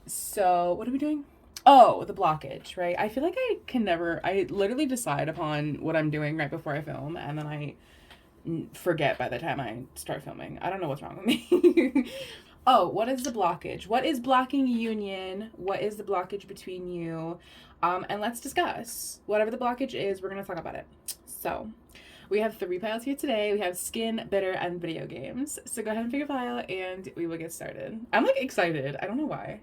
So what are we doing? Oh, the blockage, right? I feel like I literally decide upon what I'm doing right before I film, and then I forget by the time I start filming. I don't know what's wrong with me. Oh, what is the blockage? What is blocking union? What is the blockage between you? And let's discuss. Whatever the blockage is, we're going to talk about it. So, we have 3 piles here today. We have skin, bitter, and video games. So go ahead and pick a pile and we will get started. I'm like excited. I don't know why.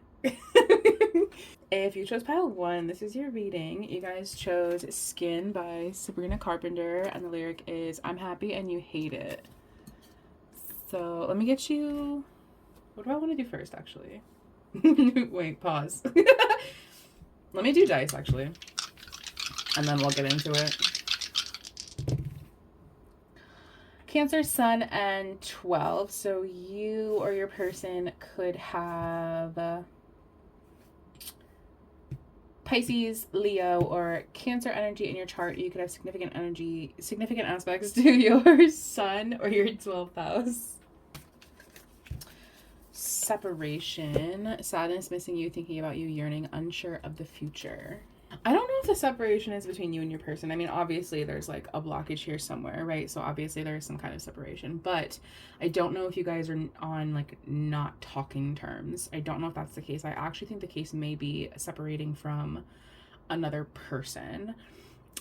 If you chose pile 1, this is your reading. You guys chose Skin by Sabrina Carpenter, and the lyric is, I'm happy and you hate it. So let me get you. What do I want to do first, actually? Wait, pause. Let me do dice, actually. And then we'll get into it. Cancer, Sun, and 12. So you or your person could have Pisces, Leo, or Cancer energy in your chart. You could have significant aspects to your Sun or your 12th house. Separation, sadness, missing you, thinking about you, yearning, unsure of the future. I don't know if the separation is between you and your person. I mean, obviously there's like a blockage here somewhere, right? So obviously there's some kind of separation, but I don't know if you guys are on like not talking terms. I don't know if that's the case. I actually think the case may be separating from another person.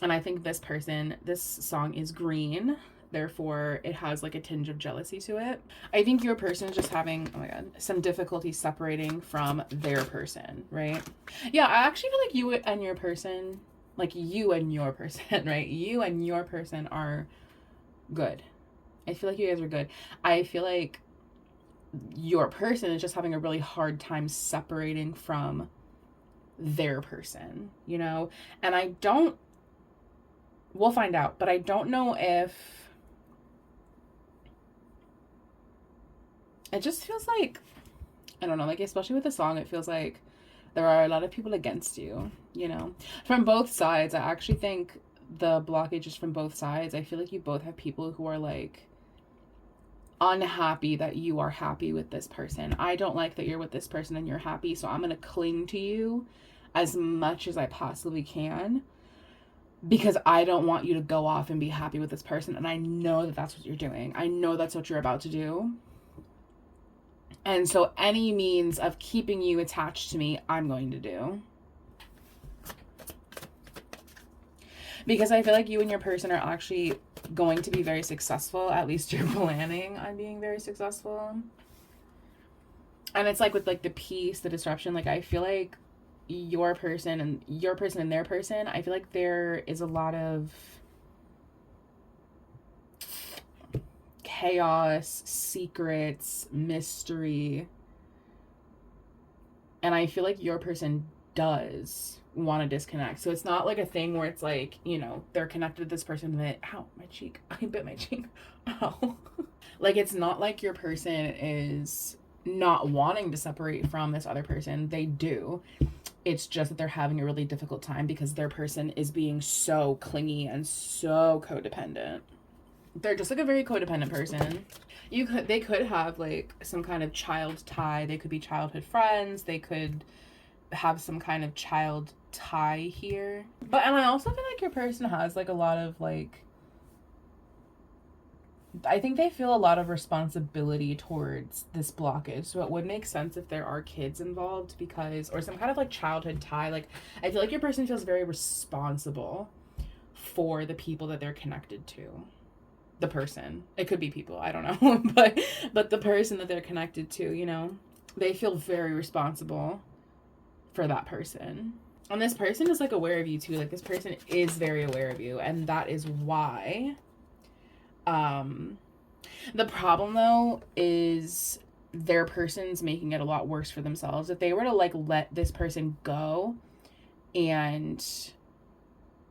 And I think this song is green. Therefore, it has like a tinge of jealousy to it. I think your person is just having, oh my God, some difficulty separating from their person, right? Yeah, I actually feel like you and your person, right? You and your person are good. I feel like you guys are good. I feel like your person is just having a really hard time separating from their person, you know? And we'll find out, but I don't know if, it just feels like, I don't know, like especially with the song, it feels like there are a lot of people against you, you know, from both sides. I actually think the blockage is from both sides. I feel like you both have people who are like unhappy that you are happy with this person. I don't like that you're with this person and you're happy, so I'm gonna cling to you as much as I possibly can because I don't want you to go off and be happy with this person. And I know that that's what you're doing. I know that's what you're about to do. And so any means of keeping you attached to me, I'm going to do. Because I feel like you and your person are actually going to be very successful. At least you're planning on being very successful. And it's like with like the peace, the disruption, like I feel like your person and their person, I feel like there is a lot of chaos, secrets, mystery. And I feel like your person does want to disconnect. So it's not like a thing where it's like, you know, they're connected to this person that, ow, my cheek. I bit my cheek. Ow. Like, it's not like your person is not wanting to separate from this other person. They do. It's just that they're having a really difficult time because their person is being so clingy and so codependent. They're just like a very codependent person. They could have like some kind of child tie. They could be childhood friends. They could have some kind of child tie here. And I also feel like your person has like a lot of like, I think they feel a lot of responsibility towards this blockage. So it would make sense if there are kids involved or some kind of like childhood tie. Like I feel like your person feels very responsible for the people that they're connected to. The person, it could be people, I don't know, but the person that they're connected to, you know, they feel very responsible for that person. And this person is like aware of you too. Like this person is very aware of you, and that is why the problem though is their person's making it a lot worse for themselves. If they were to like let this person go and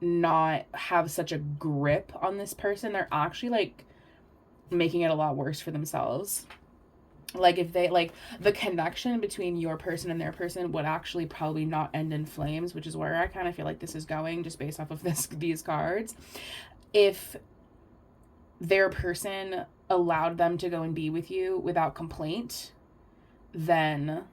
not have such a grip on this person, they're actually like making it a lot worse for themselves. Like if they like the connection between your person and their person would actually probably not end in flames, which is where I kind of feel like this is going just based off of these cards. If their person allowed them to go and be with you without complaint, then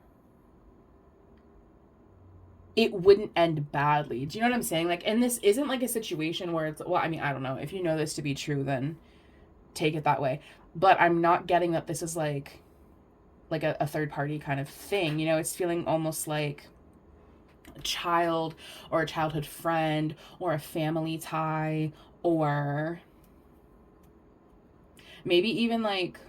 it wouldn't end badly. Do you know what I'm saying? Like, and this isn't like a situation where it's, well, I mean, I don't know. If you know this to be true, then take it that way. But I'm not getting that this is like a third party kind of thing. You know, it's feeling almost like a child or a childhood friend or a family tie, or maybe even like,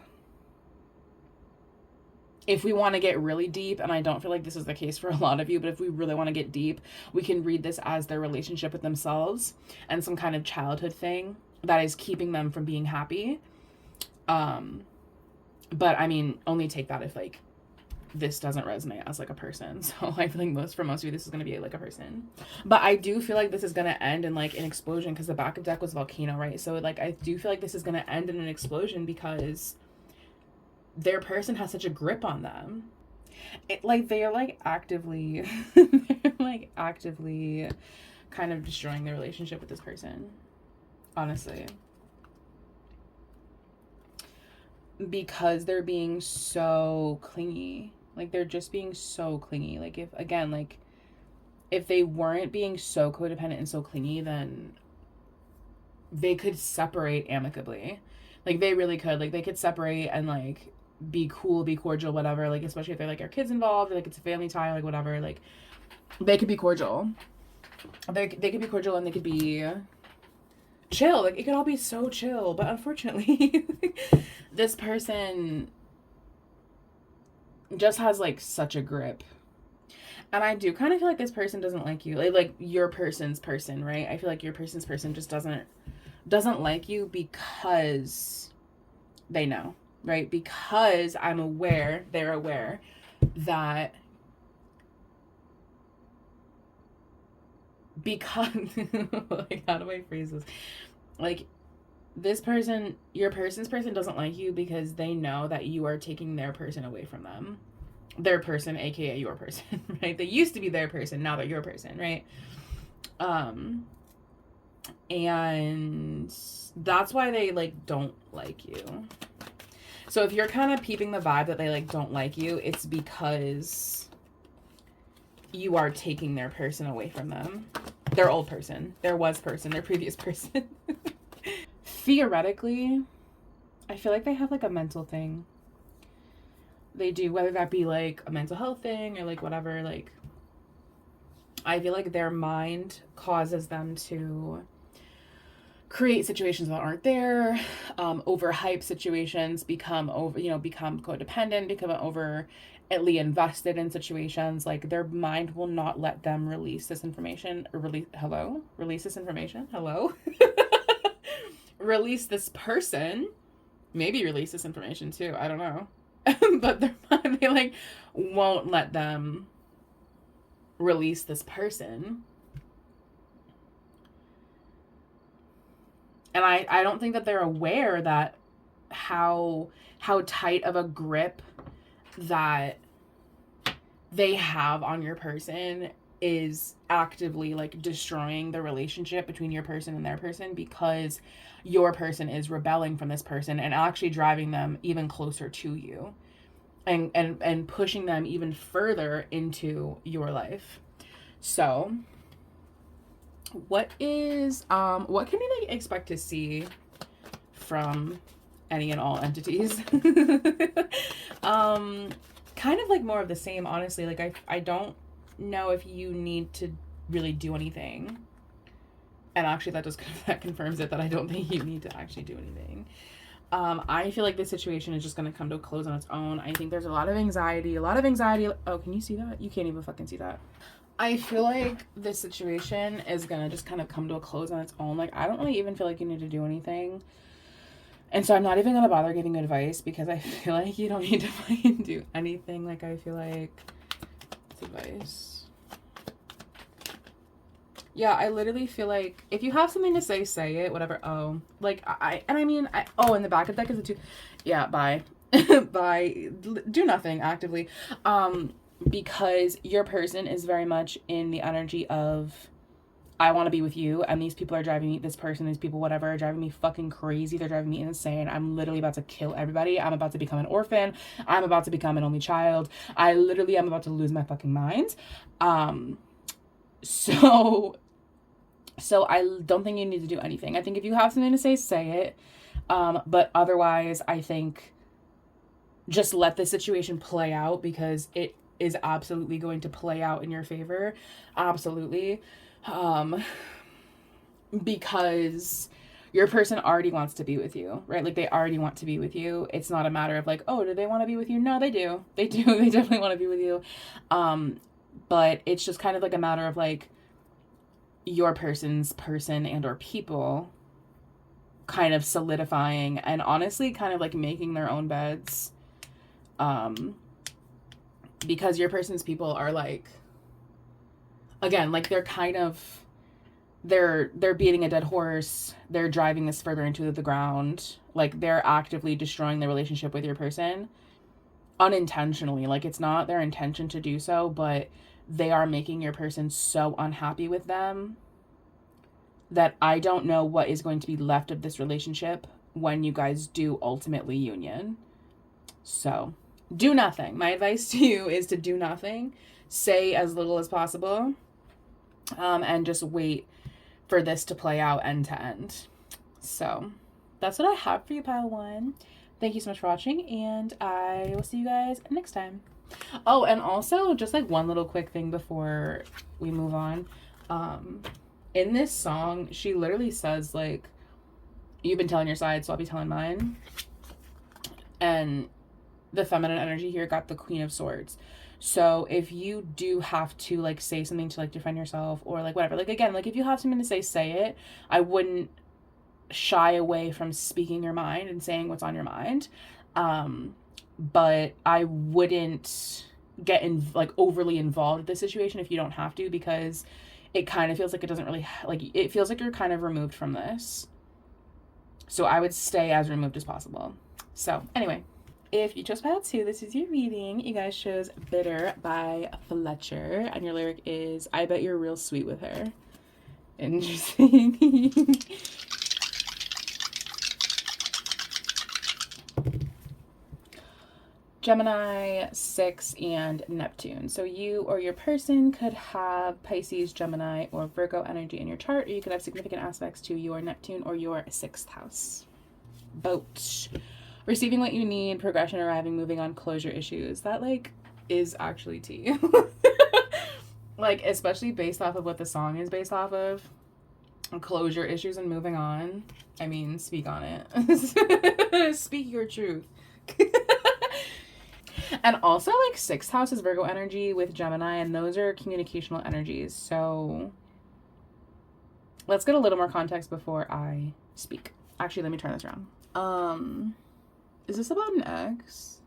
if we want to get really deep, and I don't feel like this is the case for a lot of you, but if we really want to get deep, we can read this as their relationship with themselves and some kind of childhood thing that is keeping them from being happy. But I mean, only take that if like this doesn't resonate as like a person. So I feel like for most of you, this is going to be like a person. But I do feel like this is going to end in like an explosion, because the back of deck was volcano, right? So like I do feel like this is going to end in an explosion because their person has such a grip on them. Like they are like actively they're like actively kind of destroying their relationship with this person, honestly, because they're being so clingy. Like they're just being so clingy. Like if, again, like if they weren't being so codependent and so clingy, then they could separate amicably. Like they really could. Like they could separate and like be cool, be cordial, whatever. Like especially if they're like your kids involved, or, like it's a family tie, like whatever. Like they could be cordial. They could be cordial and they could be chill. Like it could all be so chill. But unfortunately, this person just has like such a grip. And I do kind of feel like this person doesn't like you. Like your person's person, right? I feel like your person's person just doesn't like you because they know, right? Because they're aware that because like, how do I phrase this? Like this person, your person's person doesn't like you because they know that you are taking their person away from them. Their person, aka your person, right? They used to be their person, now they're your person, right? And that's why they like don't like you. So if you're kind of peeping the vibe that they like don't like you, it's because you are taking their person away from them. Their old person, their previous person. Theoretically, I feel like they have like a mental thing. They do, whether that be like a mental health thing or like whatever. Like I feel like their mind causes them to create situations that aren't there, overhype situations, become codependent, become overly invested in situations. Like their mind will not let them release this information. Release this information. Release this person. Maybe release this information too. I don't know. But their mind, they like won't let them release this person. And I don't think that they're aware that how tight of a grip that they have on your person is actively like destroying the relationship between your person and their person, because your person is rebelling from this person and actually driving them even closer to you and pushing them even further into your life. So what can we like expect to see from any and all entities? Kind of like more of the same, honestly. Like I don't know if you need to really do anything. And actually that confirms it, that I don't think you need to actually do anything. I feel like this situation is just going to come to a close on its own. I think there's a lot of anxiety. Oh, can you see that? You can't even fucking see that. I feel like this situation is going to just kind of come to a close on its own. Like, I don't really even feel like you need to do anything. And so I'm not even going to bother giving you advice, because I feel like you don't need to fucking do anything. Like, I feel like it's advice. Yeah, I literally feel like if you have something to say, say it, whatever. Oh, like in the back of deck is a 2. Yeah, bye. Bye. Do nothing actively. Because your person is very much in the energy of, I want to be with you, and these people are driving me, these people, whatever, are driving me fucking crazy. They're driving me insane. I'm literally about to kill everybody. I'm about to become an orphan. I'm about to become an only child. I literally am about to lose my fucking mind. So I don't think you need to do anything. I think if you have something to say it. But otherwise, I think just let the situation play out, because it is absolutely going to play out in your favor. Absolutely. Um, because your person already wants to be with you, right? Like, they already want to be with you. It's not a matter of like, oh, do they want to be with you? No, they do. They do. They definitely want to be with you. But it's just kind of like a matter of like your person's person and or people kind of solidifying and honestly kind of like making their own beds. Because your person's people are like, again, like they're kind of, they're beating a dead horse. They're driving this further into the ground. Like, they're actively destroying the relationship with your person unintentionally. Like, it's not their intention to do so, but they are making your person so unhappy with them that I don't know what is going to be left of this relationship when you guys do ultimately union. So do nothing. My advice to you is to do nothing. Say as little as possible. And just wait for this to play out end to end. So that's what I have for you, pile one. Thank you so much for watching, and I will see you guys next time. Oh, and also just like one little quick thing before we move on. In this song, she literally says like, you've been telling your side, so I'll be telling mine. And the feminine energy here got the Queen of Swords. So if you do have to like say something to like defend yourself or like whatever, like again, like if you have something to say it. I wouldn't shy away from speaking your mind and saying what's on your mind. But I wouldn't get like overly involved with the situation if you don't have to, because it kind of feels like it doesn't really, like, it feels like you're kind of removed from this. So I would stay as removed as possible. So anyway, if you chose pile 2, this is your reading. You guys chose Bitter by Fletcher, and your lyric is, I bet you're real sweet with her. Interesting. Gemini, 6, and Neptune. So you or your person could have Pisces, Gemini, or Virgo energy in your chart, or you could have significant aspects to your Neptune or your 6th house. Boat. Receiving what you need, progression arriving, moving on, closure issues. That like is actually tea. Like, especially based off of what the song is based off of. Closure issues and moving on. I mean, speak on it. Speak your truth. And also like 6th house is Virgo energy with Gemini, and those are communicational energies. So let's get a little more context before I speak. Actually, let me turn this around. Is this about an ex?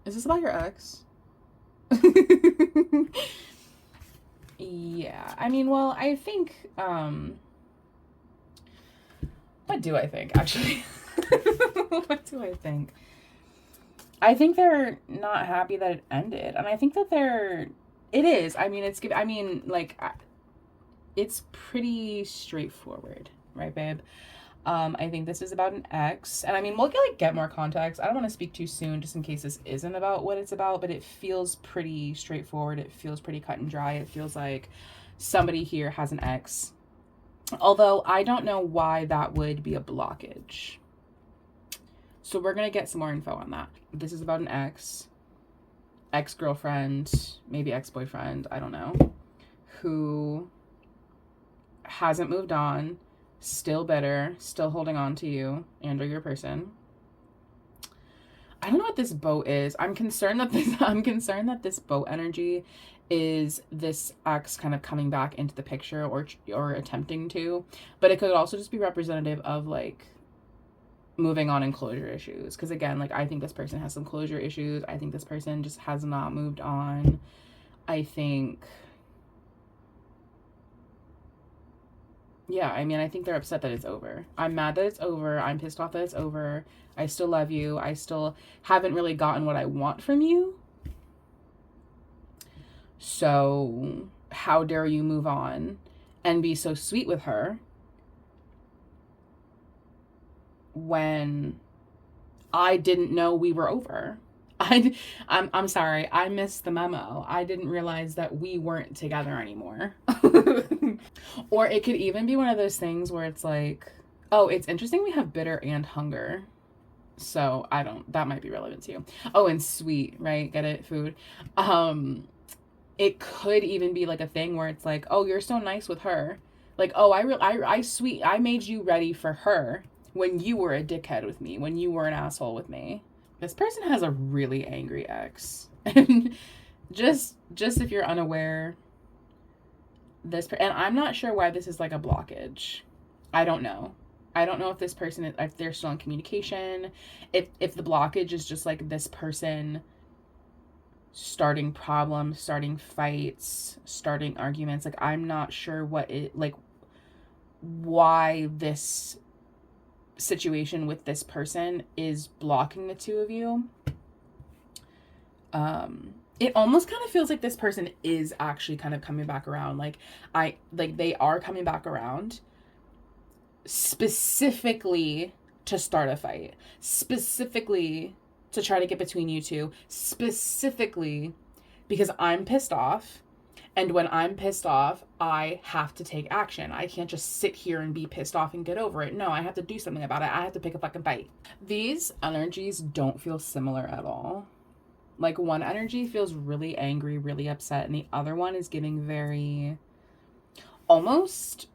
Is this about your ex? Yeah, I mean, well, I think, what do I think, actually? What do I think? I think they're not happy that it ended, and I think that it is. I mean, it's pretty straightforward, right, babe? I think this is about an ex, and I mean, we'll get more context. I don't want to speak too soon, just in case this isn't about what it's about, but it feels pretty straightforward. It feels pretty cut and dry. It feels like somebody here has an ex, although I don't know why that would be a blockage. So we're gonna get some more info on that. This is about an ex-girlfriend, maybe ex-boyfriend, I don't know, who hasn't moved on, still bitter, still holding on to you and or your person. I don't know what this boat is. I'm concerned that this boat energy is this ex kind of coming back into the picture or attempting to, but it could also just be representative of like moving on and closure issues, because again, like, I think this person has some closure issues. I think this person just has not moved on. I think, yeah, I mean, I think they're upset that it's over. I'm mad that it's over. I'm pissed off that it's over. I still love you. I still haven't really gotten what I want from you. So how dare you move on and be so sweet with her when I didn't know we were over. I'm sorry. I missed the memo. I didn't realize that we weren't together anymore. Or it could even be one of those things where it's like, oh, it's interesting we have bitter and hunger. So I don't, that might be relevant to you. Oh, and sweet, right? Get it? Food. It could even be like a thing where it's like, oh, you're so nice with her. Like, oh, I made you ready for her when you were a dickhead with me, when you were an asshole with me. This person has a really angry ex. And just if you're unaware, and I'm not sure why this is like a blockage. I don't know. I don't know if this person, if they're still in communication, if the blockage is just like this person starting problems, starting fights, starting arguments. Like, I'm not sure why this situation with this person is blocking the two of you. It almost kind of feels like this person is actually kind of coming back around. They are coming back around specifically to start a fight, specifically to try to get between you two, specifically because I'm pissed off. And when I'm pissed off, I have to take action. I can't just sit here and be pissed off and get over it. No, I have to do something about it. I have to pick a fucking fight. These energies don't feel similar at all. Like, one energy feels really angry, really upset, and the other one is giving very almost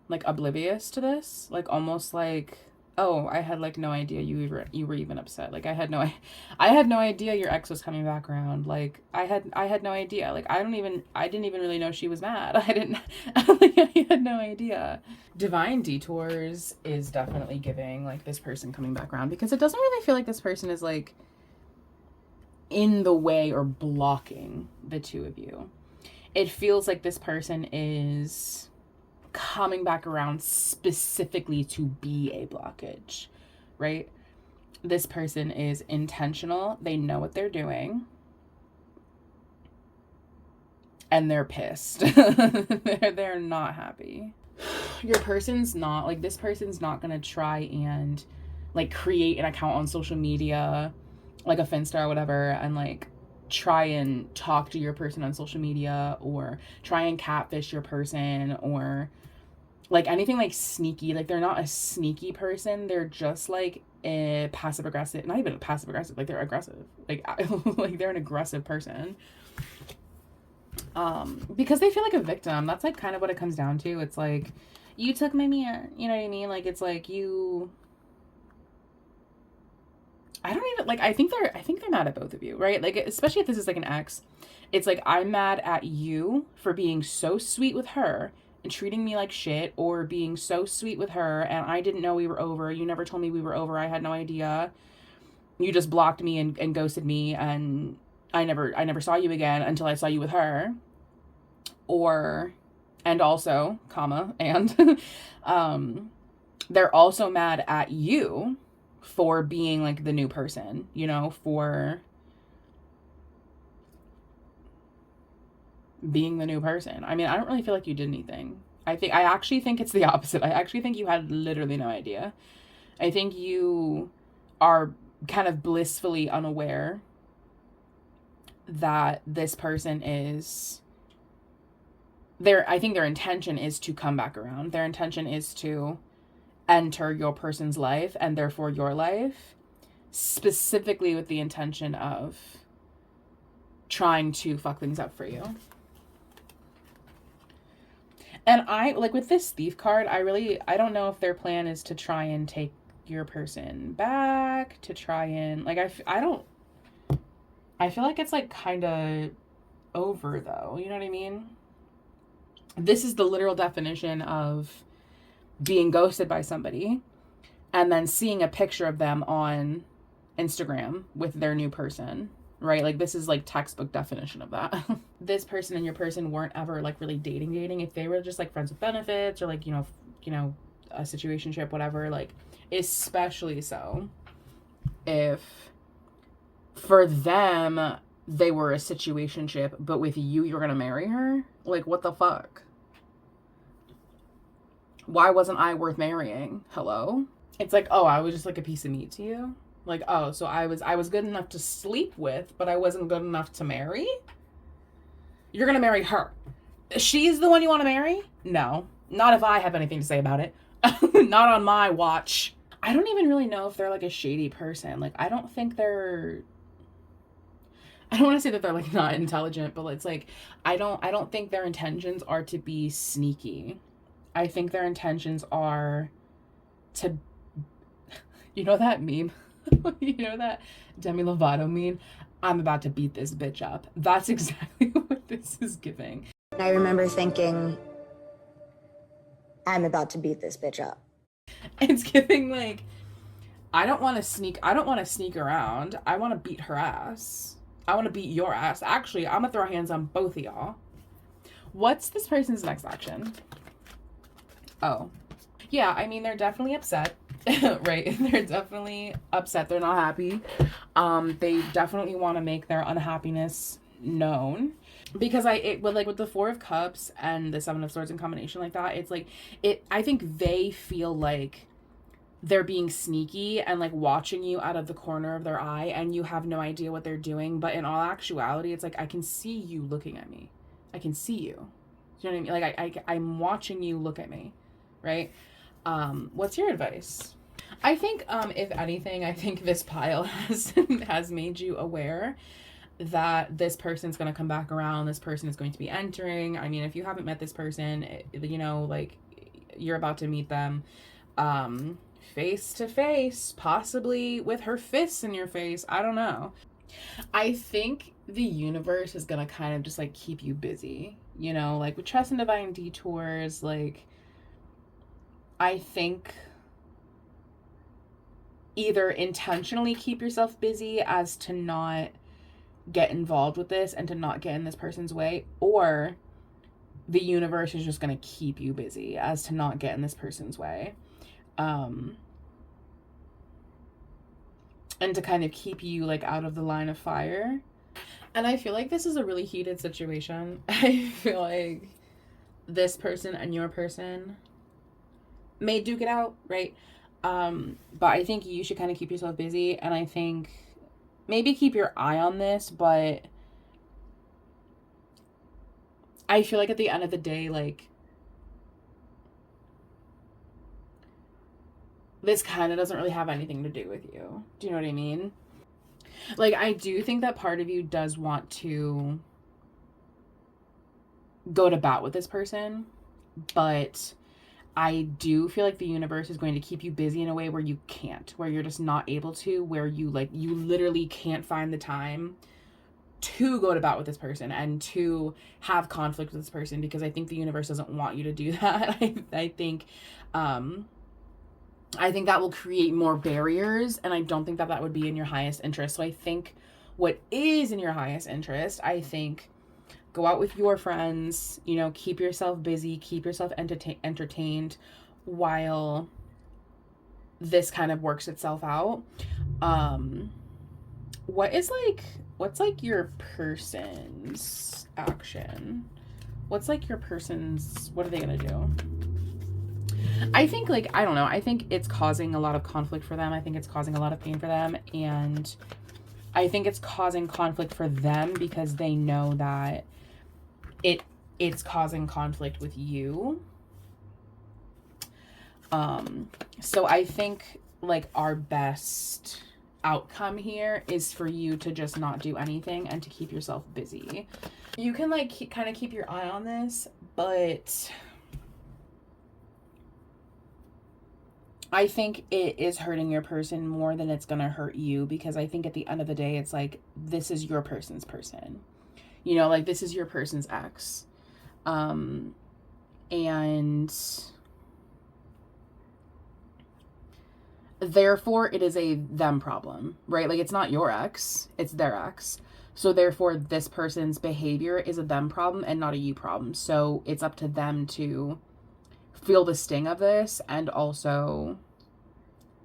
like oblivious to this. Like, almost like, oh, I had like no idea you were even upset. Like, I had no idea your ex was coming back around. Like, I had no idea. Like, I didn't even really know she was mad. I had no idea. Divine Detours is definitely giving like this person coming back around, because it doesn't really feel like this person is like in the way or blocking the two of you. It feels like this person is coming back around specifically to be a blockage, right? This person is intentional. They know what they're doing. And they're pissed. They're not happy. Your person's not, like, this person's not going to try and, like, create an account on social media, like a Finsta or whatever, and, like, try and talk to your person on social media, or try and catfish your person, or like anything like sneaky. Like, they're not a sneaky person. They're just like a passive aggressive, not even passive aggressive, like they're aggressive. Like, like they're an aggressive person. Because they feel like a victim. That's like kind of what it comes down to. It's like, you took my man, you know what I mean? Like, it's like I don't even, like, I think they're mad at both of you, right? Like, especially if this is like an ex. It's like, I'm mad at you for being so sweet with her and treating me like shit, or being so sweet with her and I didn't know we were over. You never told me we were over. I had no idea. You just blocked me and ghosted me, and I never saw you again until I saw you with her. Or, and also, comma, and they're also mad at you for being like the new person, you know, for being the new person. I mean, I don't really feel like you did anything. I actually think it's the opposite. I actually think you had literally no idea. I think you are kind of blissfully unaware that this person is there. I think their intention is to come back around. Their intention is to enter your person's life, and therefore your life, specifically with the intention of trying to fuck things up for you. And I, like, with this Thief card, I don't know if their plan is to try and take your person back, to try and, like, I feel like it's, like, kind of over, though. You know what I mean? This is the literal definition of being ghosted by somebody and then seeing a picture of them on Instagram with their new person, right? Like, this is like textbook definition of that. This person and your person weren't ever like really dating. If they were just like friends with benefits, or like, you know, a situationship, whatever, like, especially so if for them they were a situationship, but with you, you're gonna marry her. Like, what the fuck? Why wasn't I worth marrying? Hello? It's like, oh, I was just like a piece of meat to you. Like, oh, so I was good enough to sleep with, but I wasn't good enough to marry? You're gonna marry her. She's the one you want to marry? No. Not if I have anything to say about it. Not on my watch. I don't even really know if they're like a shady person. Like, I don't think they're, I don't want to say that they're like not intelligent, but it's like I don't think their intentions are to be sneaky. I think their intentions are to, you know that meme? You know that Demi Lovato meme? I'm about to beat this bitch up. That's exactly what this is giving. I remember thinking, I'm about to beat this bitch up. It's giving like, I don't want to sneak around. I want to beat her ass. I want to beat your ass. Actually, I'm gonna throw hands on both of y'all. What's this person's next action? Oh. Yeah, I mean, they're definitely upset. Right? They're definitely upset. They're not happy. They definitely want to make their unhappiness known. Because with the Four of Cups and the Seven of Swords in combination like that, it's like, I think they feel like they're being sneaky and like watching you out of the corner of their eye, and you have no idea what they're doing. But in all actuality, it's like, I can see you looking at me. I can see you. Do you know what I mean? Like, I'm watching you look at me, right? What's your advice? I think, if anything, I think this pile has made you aware that this person's going to come back around. This person is going to be entering. I mean, if you haven't met this person, you know, like, you're about to meet them, face to face, possibly with her fists in your face. I don't know. I think the universe is gonna kind of just like keep you busy, you know, like with trust and divine detours. Like, I think either intentionally keep yourself busy as to not get involved with this and to not get in this person's way, or the universe is just gonna keep you busy as to not get in this person's way. And to kind of keep you like out of the line of fire. And I feel like this is a really heated situation. I feel like this person and your person may duke it out, right? But I think you should kind of keep yourself busy, and I think maybe keep your eye on this, but I feel like at the end of the day, like, this kind of doesn't really have anything to do with you. Do you know what I mean? Like, I do think that part of you does want to go to bat with this person, but I do feel like the universe is going to keep you busy in a way where you can't, where you're just not able to, where you literally can't find the time to go to bat with this person and to have conflict with this person, because I think the universe doesn't want you to do that. I think that will create more barriers, and I don't think that would be in your highest interest. So I think what is in your highest interest, I think, go out with your friends, you know, keep yourself busy, keep yourself entertained while this kind of works itself out. What's like your person's action? What's like your person's, what are they gonna do? I think, like, I don't know. I think it's causing a lot of conflict for them. I think it's causing a lot of pain for them. And I think it's causing conflict for them because they know that it's causing conflict with you. So I think, like, our best outcome here is for you to just not do anything and to keep yourself busy. You can, like, kind of keep your eye on this, but I think it is hurting your person more than it's gonna hurt you, because I think at the end of the day, it's like, this is your person's person. You know, like, this is your person's ex. And therefore it is a them problem, right? Like, it's not your ex, it's their ex. So therefore this person's behavior is a them problem and not a you problem. So it's up to them to feel the sting of this and also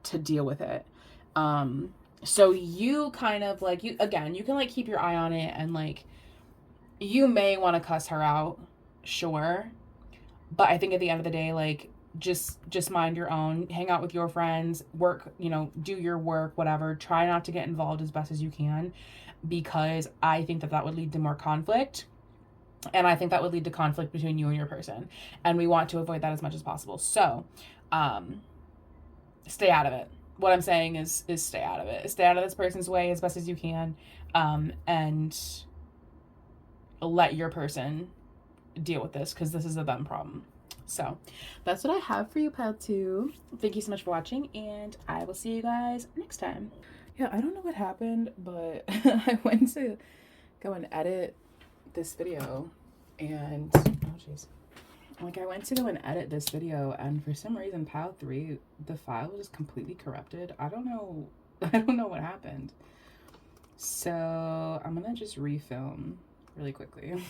to deal with it. So you kind of like, you can like keep your eye on it, and like, you may want to cuss her out, sure, but I think at the end of the day, like, just mind your own, hang out with your friends, work, do your work, whatever. Try not to get involved as best as you can, because I think that would lead to more conflict. And I think that would lead to conflict between you and your person. And we want to avoid that as much as possible. So, stay out of it. What I'm saying is stay out of it. Stay out of this person's way as best as you can. And let your person deal with this, because this is a them problem. So that's what I have for you, pile 2. Thank you so much for watching, and I will see you guys next time. Yeah, I don't know what happened, but I went to go and edit this video, and oh jeez, like I went to go and edit this video, and for some reason pile 3, the file was just completely corrupted. I don't know what happened. So I'm gonna just refilm really quickly.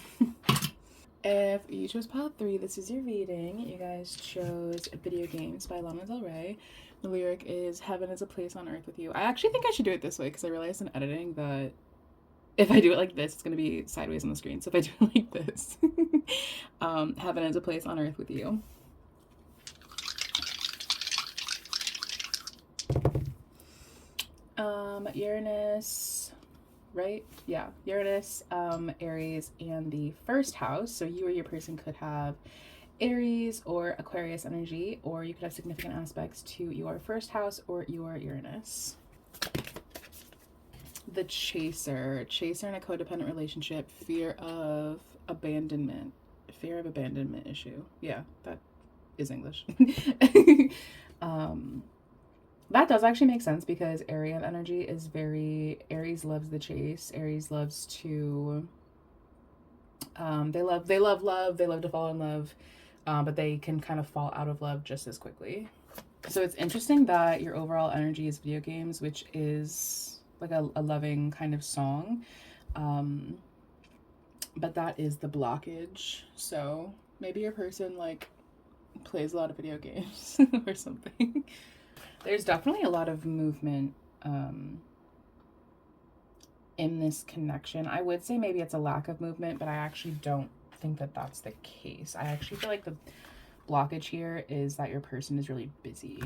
If you chose pile 3, this is your reading. You guys chose Video Games by Lana Del Rey. The lyric is, "Heaven is a place on earth with you." I actually think I should do it this way, because I realized in editing that if I do it like this, it's going to be sideways on the screen. So if I do it like this, heaven is a place on earth with you. Uranus, right? Yeah, Uranus, Aries, and the first house. So you or your person could have Aries or Aquarius energy, or you could have significant aspects to your first house or your Uranus. The chaser in a codependent relationship, fear of abandonment issue. Yeah, that is English. That does actually make sense, because Arian energy is very, Aries loves the chase. Aries loves to, they love love, they love to fall in love, but they can kind of fall out of love just as quickly. So it's interesting that your overall energy is video games, which is like a loving kind of song. But that is the blockage. So maybe your person like plays a lot of video games or something. There's definitely a lot of movement in this connection. I would say maybe it's a lack of movement, but I actually don't think that that's the case. I actually feel like the blockage here is that your person is really busy,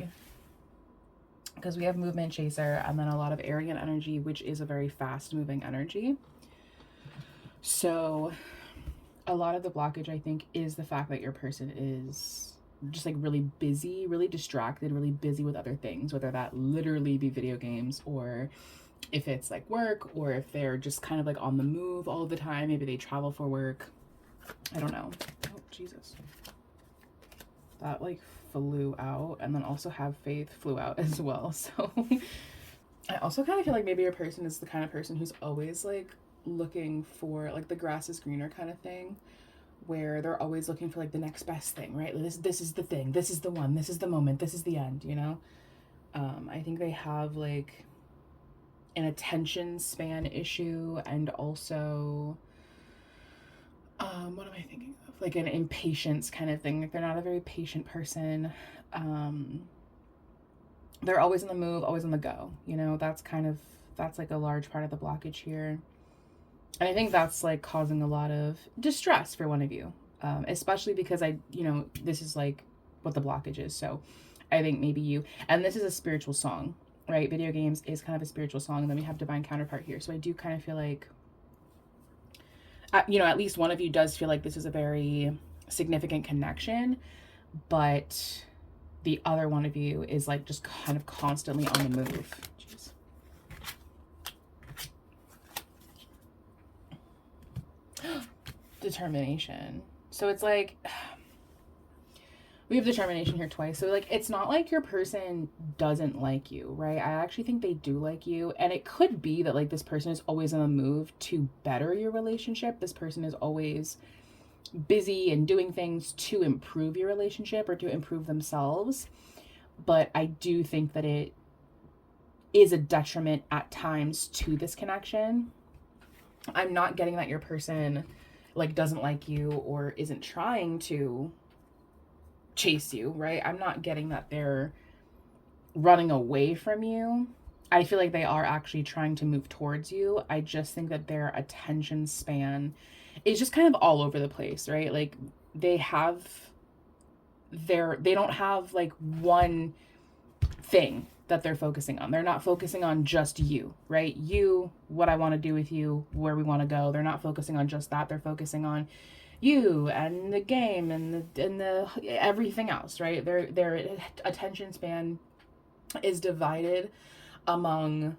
because we have movement, chaser, and then a lot of arrogant energy, which is a very fast moving energy. So a lot of the blockage, I think, is the fact that your person is just like really busy, really distracted, really busy with other things, whether that literally be video games, or if it's like work, or if they're just kind of like on the move all the time. Maybe they travel for work. I don't know. Oh, Jesus. That like flew out, and then also have faith flew out as well. So I also kind of feel like maybe your person is the kind of person who's always like looking for like the grass is greener kind of thing, where they're always looking for like the next best thing, right? Like this is the thing, this is the one, this is the moment, this is the end, you know? I think they have like an attention span issue, and also what am I thinking of? Like an impatience kind of thing. Like they're not a very patient person. They're always on the move, always on the go, you know? That's like a large part of the blockage here. And I think that's like causing a lot of distress for one of you, especially because this is like what the blockage is. So I think maybe you, and this is a spiritual song, right? Video games is kind of a spiritual song. And then we have divine counterpart here. So I do kind of feel like, at least one of you does feel like this is a very significant connection, but the other one of you is like just kind of constantly on the move. Determination. So it's like we have determination here twice. So like it's not like your person doesn't like you, right? I actually think they do like you, and it could be that like this person is always on the move to better your relationship. This person is always busy and doing things to improve your relationship or to improve themselves. But I do think that it is a detriment at times to this connection. I'm not getting that your person like doesn't like you or isn't trying to chase you, right? I'm not getting that they're running away from you. I feel like they are actually trying to move towards you. I just think that their attention span is just kind of all over the place, right? Like they have they don't have like one thing that they're focusing on. They're not focusing on just you, right? You, what I want to do with you, where we want to go. They're not focusing on just that. They're focusing on you and the game and the everything else, right? Their attention span is divided among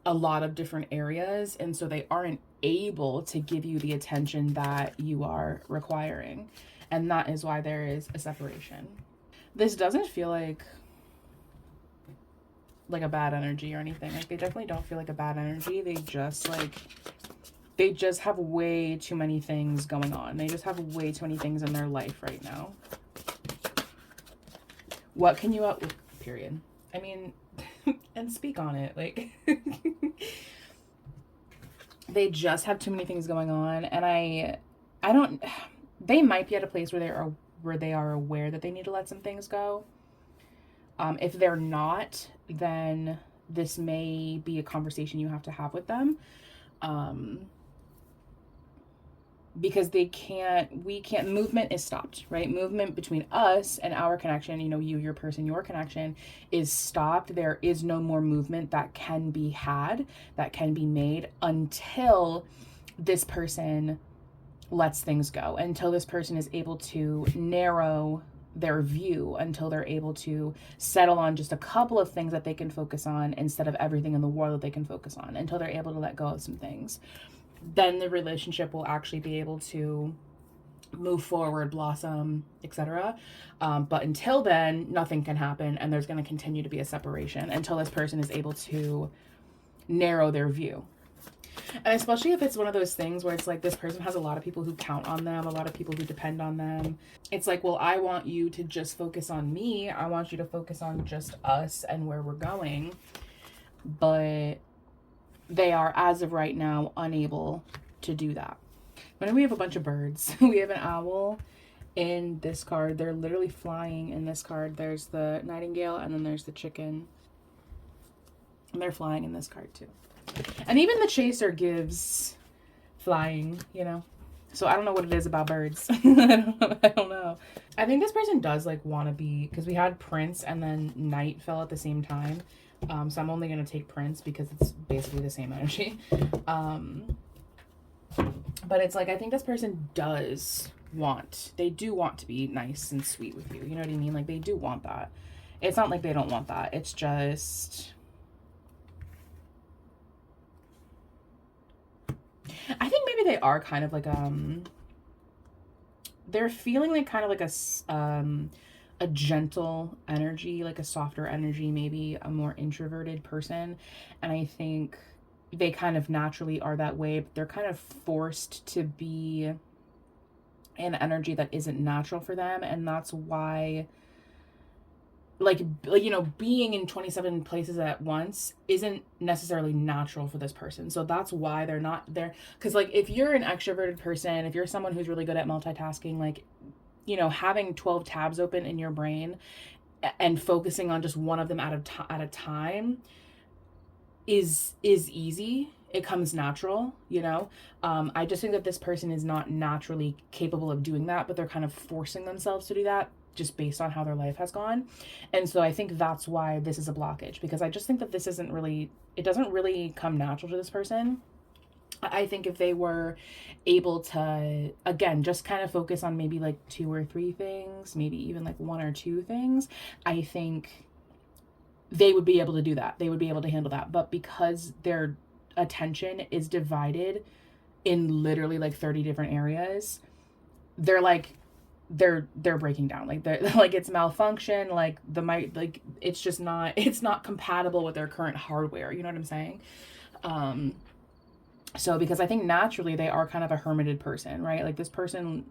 a lot of different areas, and so they aren't able to give you the attention that you are requiring. And that is why there is a separation. This doesn't feel like a bad energy or anything. Like, they definitely don't feel like a bad energy. They just have way too many things going on. They just have way too many things in their life right now. What can you period. I mean, and speak on it. Like, they just have too many things going on, and I don't, they might be at a place where they are aware that they need to let some things go. If they're not, then this may be a conversation you have to have with them. Because movement is stopped, right? Movement between us and our connection, you, your person, your connection is stopped. There is no more movement that can be had, that can be made until this person lets things go, until this person is able to narrow their view, until they're able to settle on just a couple of things that they can focus on instead of everything in the world that they can focus on, until they're able to let go of some things. Then the relationship will actually be able to move forward, blossom, etc. But until then, nothing can happen, and there's going to continue to be a separation until this person is able to narrow their view. And especially if it's one of those things where it's like this person has a lot of people who count on them, a lot of people who depend on them. It's like, well, I want you to just focus on me. I want you to focus on just us and where we're going. But they are, as of right now, unable to do that. But then we have a bunch of birds. We have an owl in this card. They're literally flying in this card. There's the nightingale, and then there's the chicken. And they're flying in this card too. And even the chaser gives flying, So I don't know what it is about birds. I don't know. I think this person does want to be, because we had Prince and then Knight fell at the same time. So I'm only going to take Prince because it's basically the same energy. But it's I think this person they do want to be nice and sweet with you. You know what I mean? They do want that. It's not like they don't want that. It's just, I think maybe they are kind of they're feeling kind of a gentle energy, a softer energy, maybe a more introverted person. And I think they kind of naturally are that way, but they're kind of forced to be an energy that isn't natural for them. And that's why, being in 27 places at once isn't necessarily natural for this person. So that's why they're not there. Because if you're an extroverted person, if you're someone who's really good at multitasking, having 12 tabs open in your brain and focusing on just one of them at a time is easy. It comes natural, I just think that this person is not naturally capable of doing that, but they're kind of forcing themselves to do that just based on how their life has gone. And so I think that's why this is a blockage, because I just think that this doesn't really come natural to this person. I think if they were able to, again, just kind of focus on maybe 2 or 3 things, maybe even 1 or 2 things, I think they would be able to do that. They would be able to handle that. But because their attention is divided in literally 30 different areas, they're they're breaking down. They're it's malfunction. It's just not, it's not compatible with their current hardware. You know what I'm saying? So because I think naturally they are kind of a hermited person, right? This person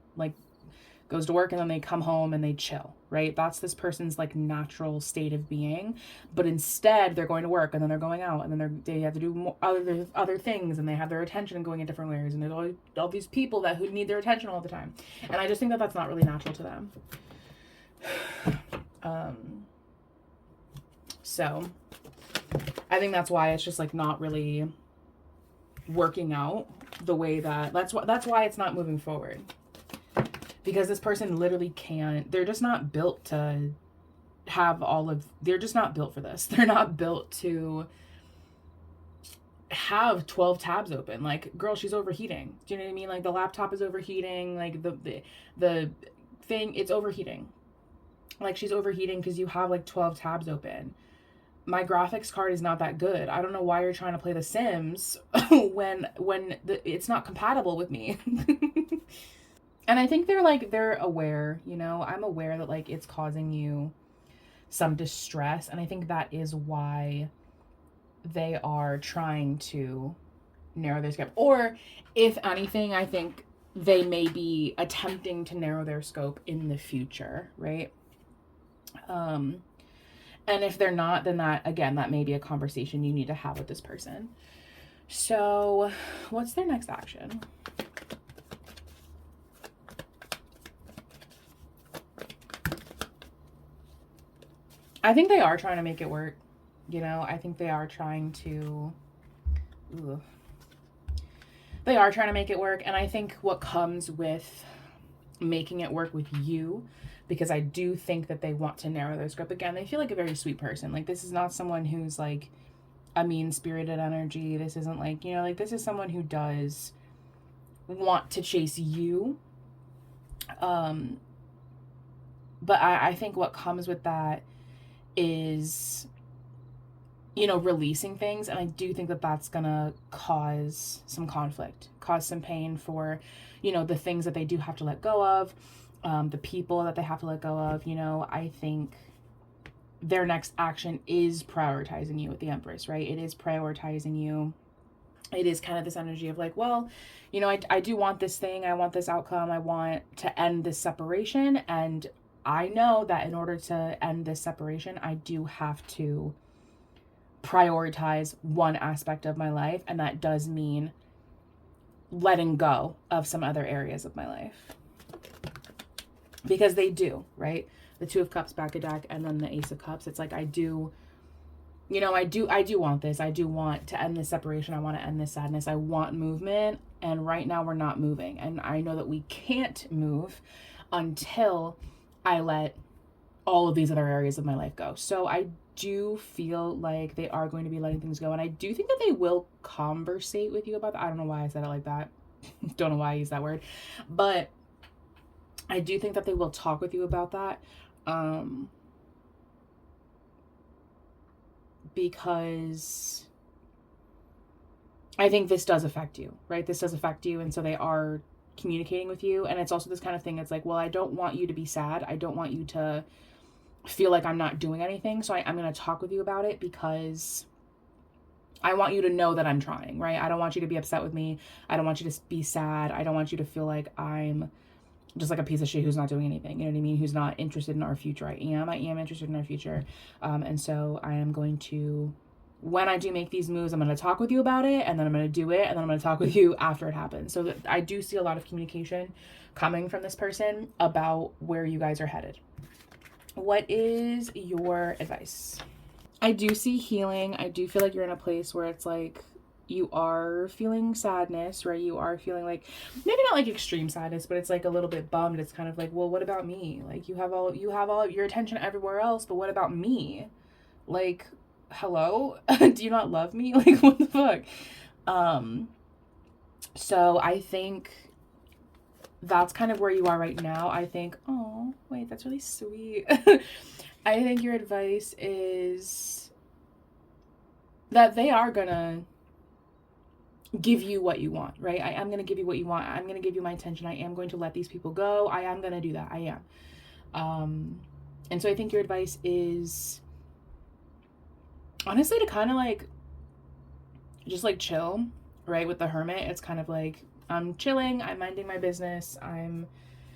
goes to work and then they come home and they chill, right? That's this person's natural state of being. But instead they're going to work and then they're going out and then they have to do more other things, and they have their attention going in different ways, and there's all these people who need their attention all the time. And I just think that that's not really natural to them. So I think that's why it's just not really working out the way that's why it's not moving forward. because this person literally can't, they're just not built to have they're just not built for this. They're not built to have 12 tabs open. Like, girl, she's overheating. Do you know what I mean? Like, the laptop is overheating, like the thing, it's overheating. Like, she's overheating because you have like 12 tabs open. My graphics card is not that good. I don't know why you're trying to play The Sims when it's not compatible with me. And I think they're aware, you know, I'm aware that like it's causing you some distress. And I think that is why they are trying to narrow their scope. Or if anything, I think they may be attempting to narrow their scope in the future, right? And if they're not, then that may be a conversation you need to have with this person. So what's their next action? I think they are trying to make it work. You know, I think they are trying to, they are trying to make it work. And I think what comes with making it work with you, because I do think that they want to narrow their scope. Again, they feel like a very sweet person. Like, this is not someone who's like a mean-spirited energy. This isn't like, you know, like, this is someone who does want to chase you. But I think what comes with that is, you know, releasing things. And I do think that that's gonna cause some conflict, cause some pain for, you know, the things that they do have to let go of, the people that they have to let go of. You know, I think their next action is prioritizing you with the Empress, right? It is prioritizing you. It is kind of this energy of like, well, you know, I do want this thing. I want this outcome. I want to end this separation. And I know that in order to end this separation, I do have to prioritize one aspect of my life. And that does mean letting go of some other areas of my life. Because they do, right? The Two of Cups back a deck, and then the Ace of Cups. It's like, I do, you know, I do want this. I do want to end this separation. I want to end this sadness. I want movement. And right now we're not moving. And I know that we can't move until I let all of these other areas of my life go. So I do feel like they are going to be letting things go. And I do think that they will conversate with you about that. I don't know why I said it like that. Don't know why I used that word. But I do think that they will talk with you about that. Because I think this does affect you, right? This does affect you. And so they are communicating with you. And it's also this kind of thing. It's like, well, I don't want you to be sad. I don't want you to feel like I'm not doing anything. So I'm going to talk with you about it because I want you to know that I'm trying, right? I don't want you to be upset with me. I don't want you to be sad. I don't want you to feel like I'm just like a piece of shit who's not doing anything. You know what I mean? Who's not interested in our future. I am interested in our future. And so I am going to, when I do make these moves, I'm going to talk with you about it, and then I'm going to do it, and then I'm going to talk with you after it happens. So that I do see a lot of communication coming from this person about where you guys are headed. What is your advice? I do see healing. I do feel like you're in a place where it's like you are feeling sadness, right? You are feeling like, maybe not like extreme sadness, but it's like a little bit bummed. It's kind of like, well, what about me? Like, you have all of your attention everywhere else, but what about me? Like, hello? Do you not love me? Like, what the fuck? So I think that's kind of where you are right now. I think, oh, wait, that's really sweet. I think your advice is that they are gonna give you what you want, right? I am going to give you what you want. I'm going to give you my attention. I am going to let these people go. I am going to do that. I am. And so I think your advice is honestly to kind of like, just like chill, right? With the Hermit, it's kind of like, I'm chilling. I'm minding my business. I'm,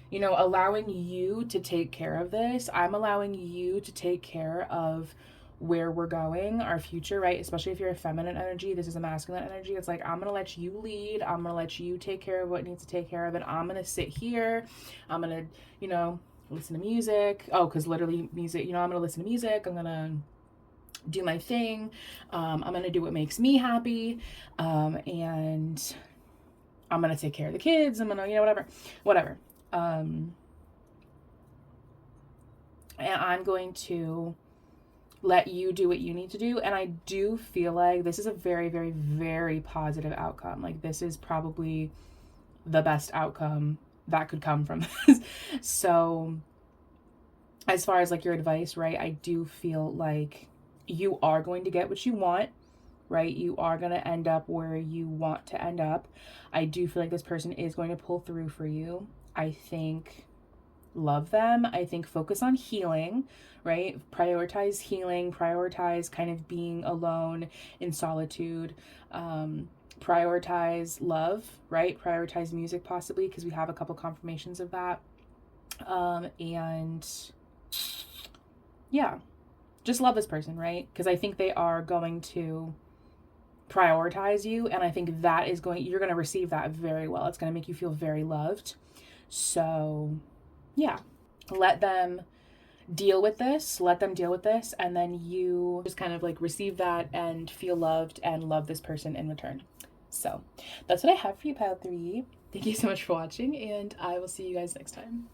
you know, allowing you to take care of this. I'm allowing you to take care of where we're going, our future, right? Especially if you're a feminine energy. This is a masculine energy. It's like, I'm going to let you lead. I'm going to let you take care of what needs to take care of it. I'm going to sit here. I'm going to, you know, listen to music. Oh, because literally music, you know, I'm going to listen to music. I'm going to do my thing. I'm going to do what makes me happy. And I'm going to take care of the kids. I'm going to, you know, whatever. And I'm going to let you do what you need to do. And I do feel like this is a very, very, very positive outcome. Like, this is probably the best outcome that could come from this. So as far as like your advice, right, I do feel like you are going to get what you want, right? You are going to end up where you want to end up. I do feel like this person is going to pull through for you. I think love them. I think focus on healing, right? Prioritize healing, prioritize kind of being alone in solitude. Prioritize love, right? Prioritize music possibly, because we have a couple confirmations of that. And yeah, just love this person, right? Because I think they are going to prioritize you, and I think that is you're going to receive that very well. It's going to make you feel very loved. So yeah, let them deal with this, and then you just kind of like receive that and feel loved and love this person in return. So that's what I have for you, pile 3. Thank you so much for watching, and I will see you guys next time.